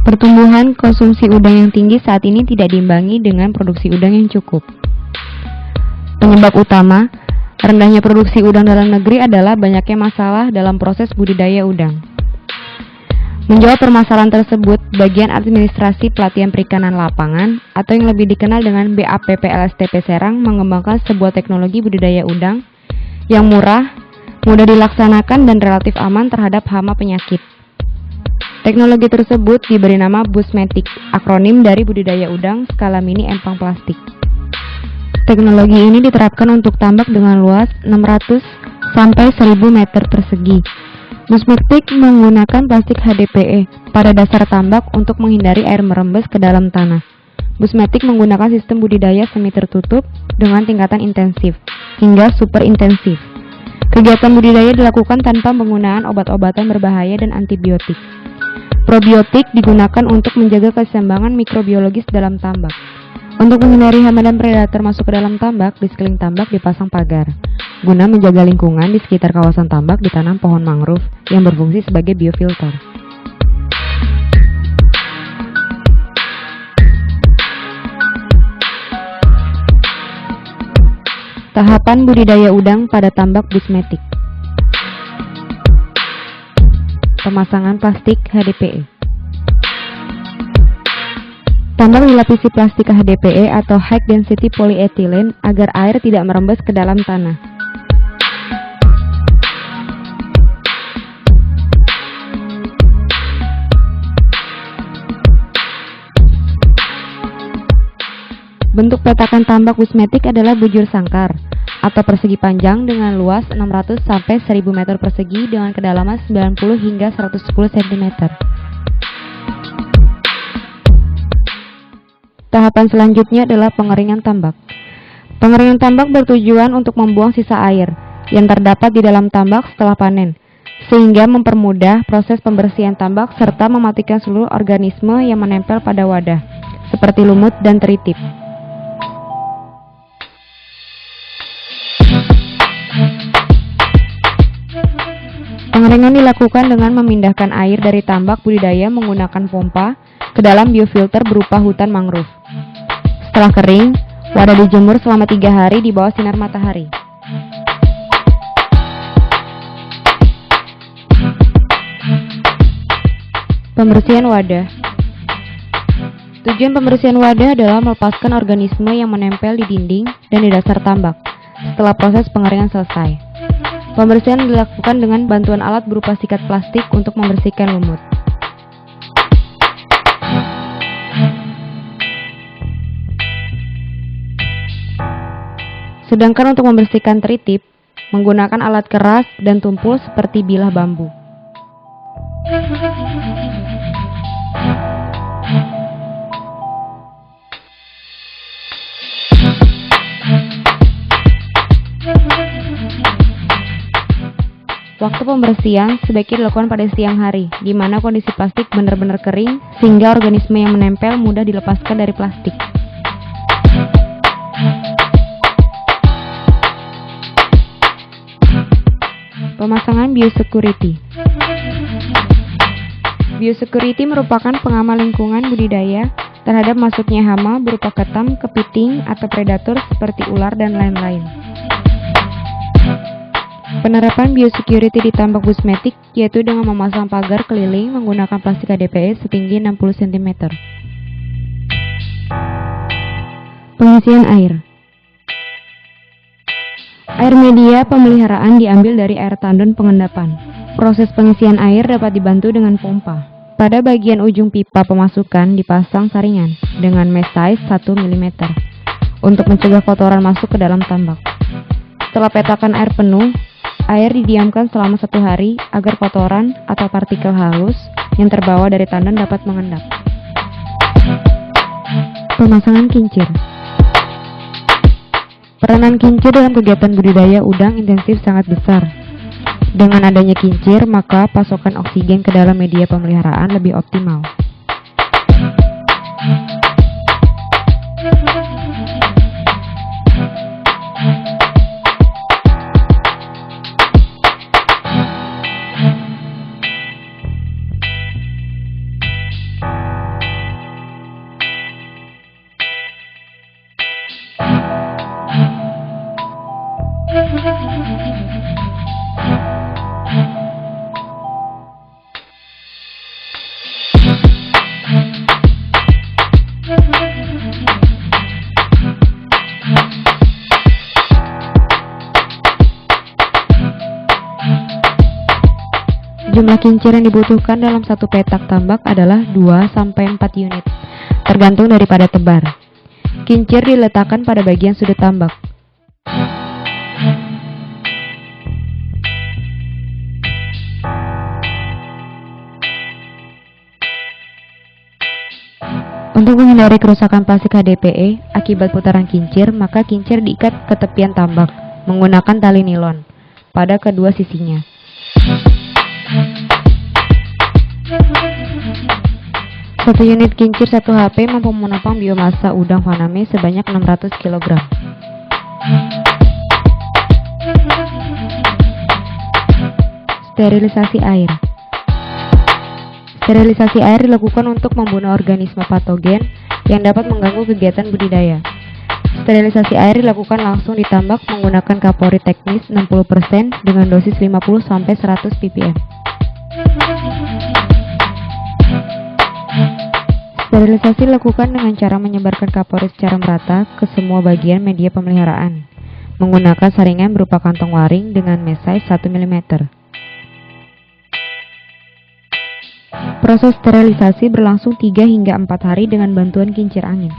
Pertumbuhan konsumsi udang yang tinggi saat ini tidak diimbangi dengan produksi udang yang cukup. Penyebab utama rendahnya produksi udang dalam negeri adalah banyaknya masalah dalam proses budidaya udang. Menjawab permasalahan tersebut, bagian administrasi pelatihan perikanan lapangan atau yang lebih dikenal dengan BAPPLSTP Serang mengembangkan sebuah teknologi budidaya udang yang murah, mudah dilaksanakan dan relatif aman terhadap hama penyakit. Teknologi tersebut diberi nama Busmetic, akronim dari budidaya udang skala mini empang plastik. Teknologi ini diterapkan untuk tambak dengan luas 600 sampai 1000 meter persegi. Busmetic menggunakan plastik HDPE pada dasar tambak untuk menghindari air merembes ke dalam tanah. Busmetic menggunakan sistem budidaya semi tertutup dengan tingkatan intensif hingga super intensif. Kegiatan budidaya dilakukan tanpa penggunaan obat-obatan berbahaya dan antibiotik. Probiotik digunakan untuk menjaga keseimbangan mikrobiologis dalam tambak. Untuk menghindari hama dan predator masuk ke dalam tambak, di sekeliling tambak dipasang pagar. Guna menjaga lingkungan di sekitar kawasan tambak ditanam pohon mangrove yang berfungsi sebagai biofilter. Tahapan budidaya udang pada tambak Busmetic. Pemasangan plastik HDPE. Tambak dilapisi plastik HDPE atau High Density Polyethylene agar air tidak merembes ke dalam tanah. Bentuk petakan tambak Busmetic adalah bujur sangkar atau persegi panjang dengan luas 600 sampai 1000 meter persegi dengan kedalaman 90 hingga 110 cm. Tahapan selanjutnya adalah pengeringan tambak. Pengeringan tambak bertujuan untuk membuang sisa air yang terdapat di dalam tambak setelah panen, sehingga mempermudah proses pembersihan tambak serta mematikan seluruh organisme yang menempel pada wadah, seperti lumut dan teritip. Pengeringan dilakukan dengan memindahkan air dari tambak budidaya menggunakan pompa ke dalam biofilter berupa hutan mangrove. Setelah kering, wadah dijemur selama 3 hari di bawah sinar matahari. Pembersihan wadah. Tujuan pembersihan wadah adalah melepaskan organisme yang menempel di dinding dan di dasar tambak setelah proses pengeringan selesai. Pembersihan dilakukan dengan bantuan alat berupa sikat plastik untuk membersihkan lumut. Sedangkan untuk membersihkan teritip, menggunakan alat keras dan tumpul seperti bilah bambu. Waktu pembersihan sebaiknya dilakukan pada siang hari, di mana kondisi plastik benar-benar kering, sehingga organisme yang menempel mudah dilepaskan dari plastik. Pemasangan biosecurity. Biosecurity merupakan pengaman lingkungan budidaya terhadap masuknya hama berupa ketam, kepiting, atau predator seperti ular dan lain-lain. Penerapan biosecurity di tambak Busmetic yaitu dengan memasang pagar keliling menggunakan plastik HDPE setinggi 60 cm. Pengisian air. Air media pemeliharaan diambil dari air tandon pengendapan. Proses pengisian air dapat dibantu dengan pompa. Pada bagian ujung pipa pemasukan dipasang saringan dengan mesh size 1 mm untuk mencegah kotoran masuk ke dalam tambak. Setelah petakan air penuh, air didiamkan selama 1 hari agar kotoran atau partikel halus yang terbawa dari tandon dapat mengendap. Pemasangan kincir. Peranan kincir dalam kegiatan budidaya udang intensif sangat besar. Dengan adanya kincir, maka pasokan oksigen ke dalam media pemeliharaan lebih optimal. Jumlah kincir yang dibutuhkan dalam satu petak tambak adalah 2-4 unit, tergantung daripada tebar. Kincir diletakkan pada bagian sudut tambak. Untuk menghindari kerusakan plastik HDPE akibat putaran kincir, maka kincir diikat ke tepian tambak menggunakan tali nilon pada kedua sisinya. Satu unit kincir 1 HP mampu menopang biomasa udang faname sebanyak 600 kg. Sterilisasi air. Sterilisasi air dilakukan untuk membunuh organisme patogen yang dapat mengganggu kegiatan budidaya. Sterilisasi air dilakukan langsung di tambak menggunakan kapori teknis 60% dengan dosis 50-100 ppm. Sterilisasi dilakukan dengan cara menyebarkan kapori secara merata ke semua bagian media pemeliharaan menggunakan saringan berupa kantong waring dengan mesai 1 mm. Proses sterilisasi berlangsung 3 hingga 4 hari dengan bantuan kincir angin.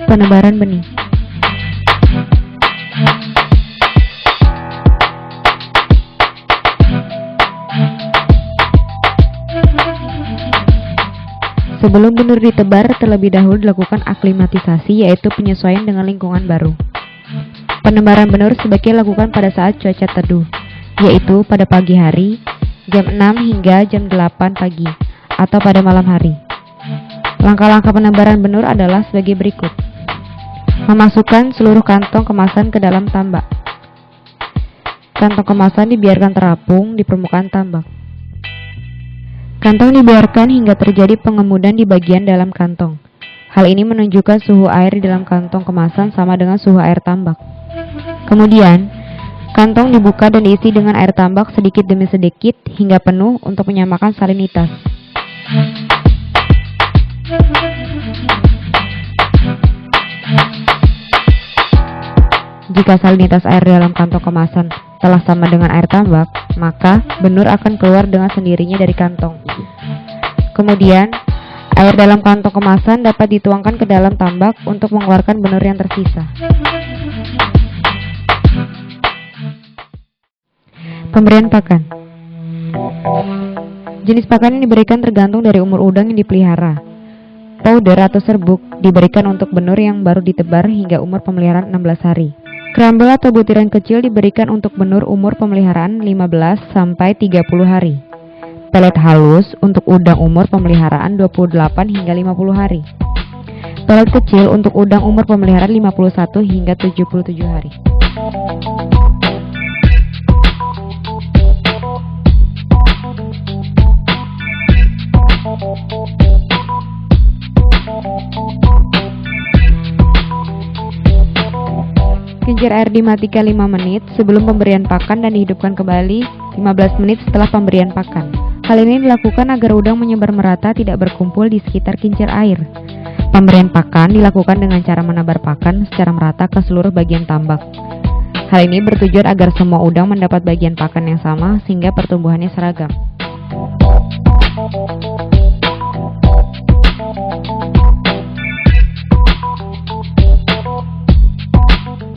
Penebaran benih. Sebelum benur ditebar, terlebih dahulu dilakukan aklimatisasi, yaitu penyesuaian dengan lingkungan baru. Penebaran benur sebaiknya dilakukan pada saat cuaca teduh, yaitu pada pagi hari, jam 6 hingga jam 8 pagi, atau pada malam hari. Langkah-langkah penebaran benur adalah sebagai berikut. Memasukkan seluruh kantong kemasan ke dalam tambak. Kantong kemasan dibiarkan terapung di permukaan tambak. Kantong dibiarkan hingga terjadi pengemudan di bagian dalam kantong. Hal ini menunjukkan suhu air di dalam kantong kemasan sama dengan suhu air tambak. Kemudian, kantong dibuka dan diisi dengan air tambak sedikit demi sedikit hingga penuh untuk menyamakan salinitas. Jika salinitas air dalam kantong kemasan telah sama dengan air tambak, maka benur akan keluar dengan sendirinya dari kantong. Kemudian, air dalam kantong kemasan dapat dituangkan ke dalam tambak untuk mengeluarkan benur yang tersisa. Pemberian pakan. Jenis pakan yang diberikan tergantung dari umur udang yang dipelihara. Powder atau serbuk diberikan untuk benur yang baru ditebar hingga umur pemeliharaan 16 hari. Crumble atau butiran kecil diberikan untuk benur umur pemeliharaan 15-30 hari. Pelet halus untuk udang umur pemeliharaan 28 hingga 50 hari. Pelet kecil untuk udang umur pemeliharaan 51 hingga 77 hari. Kincir air dimatikan 5 menit sebelum pemberian pakan dan dihidupkan kembali 15 menit setelah pemberian pakan. Hal ini dilakukan agar udang menyebar merata, tidak berkumpul di sekitar kincir air. Pemberian pakan dilakukan dengan cara menebar pakan secara merata ke seluruh bagian tambak. Hal ini bertujuan agar semua udang mendapat bagian pakan yang sama sehingga pertumbuhannya seragam.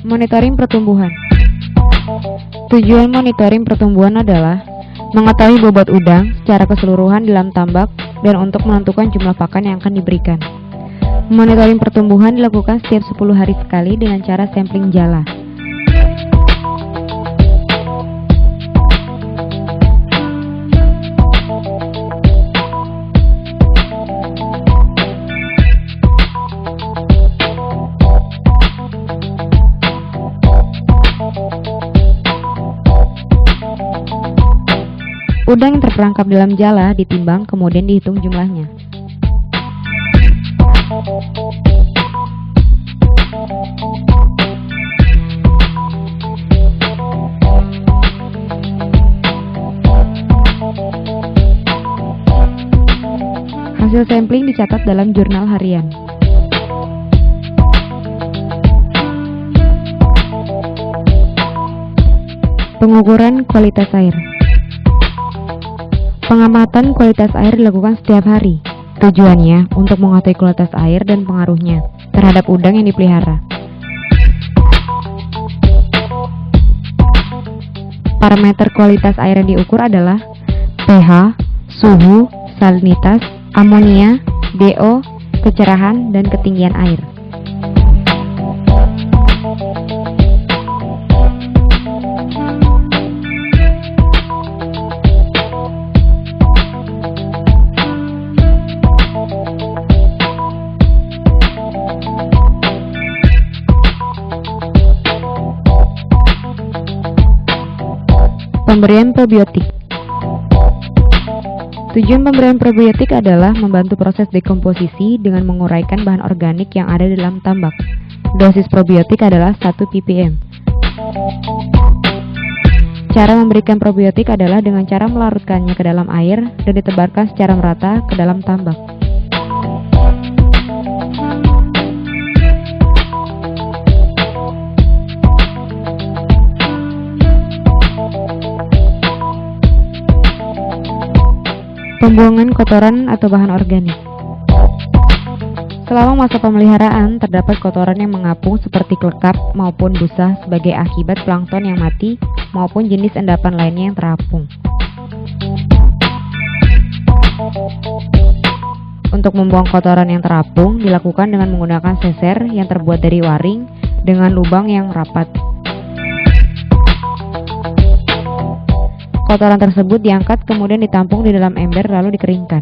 Monitoring pertumbuhan. Tujuan monitoring pertumbuhan adalah mengetahui bobot udang secara keseluruhan dalam tambak dan untuk menentukan jumlah pakan yang akan diberikan. Monitoring pertumbuhan dilakukan setiap 10 hari sekali dengan cara sampling jala. Udang yang terperangkap dalam jala ditimbang kemudian dihitung jumlahnya. Hasil sampling dicatat dalam jurnal harian. Pengukuran kualitas air. Pengamatan kualitas air dilakukan setiap hari. Tujuannya untuk mengetahui kualitas air dan pengaruhnya terhadap udang yang dipelihara. Parameter kualitas air yang diukur adalah pH, suhu, salinitas, amonia, DO, kecerahan, dan ketinggian air. Pemberian probiotik. Tujuan pemberian probiotik adalah membantu proses dekomposisi dengan menguraikan bahan organik yang ada di dalam tambak. Dosis probiotik adalah 1 ppm. Cara memberikan probiotik adalah dengan cara melarutkannya ke dalam air dan ditebarkan secara merata ke dalam tambak. Pembuangan kotoran atau bahan organik. Selama masa pemeliharaan, terdapat kotoran yang mengapung seperti klekap maupun busa sebagai akibat plankton yang mati maupun jenis endapan lainnya yang terapung. Untuk membuang kotoran yang terapung dilakukan dengan menggunakan seser yang terbuat dari waring dengan lubang yang rapat. Kotoran tersebut diangkat kemudian ditampung di dalam ember lalu dikeringkan.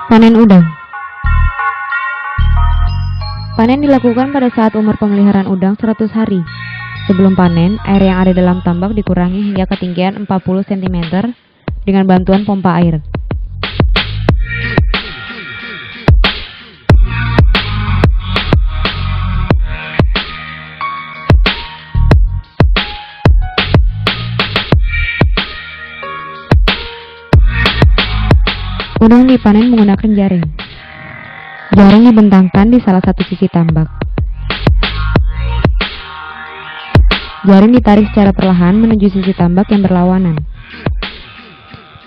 Panen udang. Panen dilakukan pada saat umur pemeliharaan udang 100 hari. Sebelum panen, air yang ada dalam tambak dikurangi hingga ketinggian 40 cm dengan bantuan pompa air. Udang dipanen menggunakan jaring. Jaring dibentangkan di salah satu sisi tambak. Jaring ditarik secara perlahan menuju sisi tambak yang berlawanan.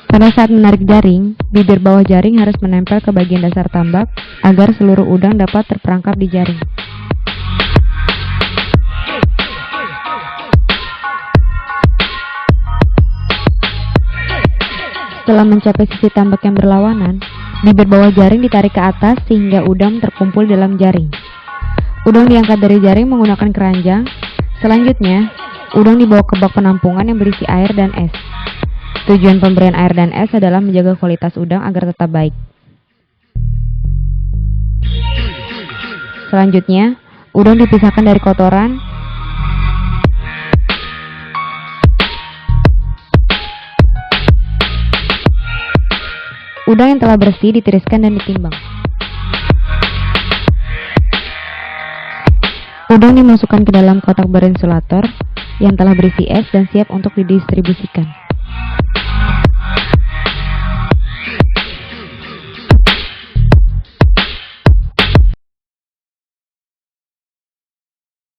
Pada saat menarik jaring, bibir bawah jaring harus menempel ke bagian dasar tambak agar seluruh udang dapat terperangkap di jaring. Setelah mencapai sisi tambak yang berlawanan, bibir bawah jaring ditarik ke atas sehingga udang terkumpul dalam jaring. Udang diangkat dari jaring menggunakan keranjang. Selanjutnya, udang dibawa ke bak penampungan yang berisi air dan es. Tujuan pemberian air dan es adalah menjaga kualitas udang agar tetap baik. Selanjutnya, udang dipisahkan dari kotoran. Udang yang telah bersih ditiriskan dan ditimbang. Udang dimasukkan ke dalam kotak berinsulator yang telah berisi es dan siap untuk didistribusikan.